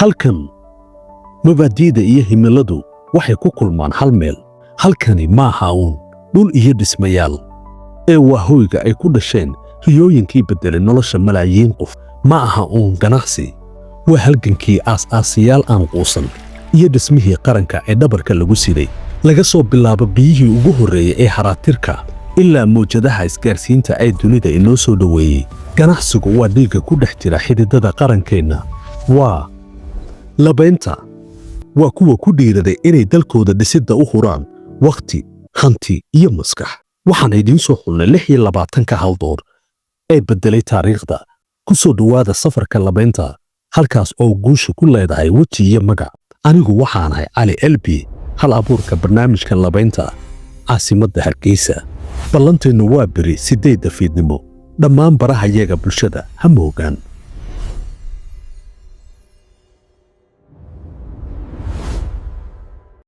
halkan mabaadi'da iyo himiladu waxay ku kulmaan hal meel. halkani maaha uun dhul iyo dhismayaal ee waa hoyga ay ku dhasheen riyooyinkii beddelay nolosha malaayiin qof. ma aha uun ganacsi, waa halgankii aas-aasayaal aan quusan iyo dhismihii qaranka ee dhabarka lagu siday. laga soo bilaabo biyihii ugu horreeyay ee haraatirka ilaa mawjadaha isgaarsiinta ee dunida inoo soo dhoweeyey. ganacsigu waa dhiigga ku dhex jira xididada qarankeenna. waa labaynta, waa kuwa ku dhiiraday inay dalkooda dhisidda u huraan wakhti, hanti iyo maskax. waxaan idiin soo xulnay 26 haldoor ee beddelay taariikhda. ku soo dhowaada safarka labaynta, halkaas oo guusha ku leedahay weji iyo magac. anigu waxaanahay cali elbi, hal abuurka barnaamijka labaynta caasimadda Hargeysa. ballanteennu waa beri 8 fiidnimo. dhammaan baraha yaga bulshada ha moogaan.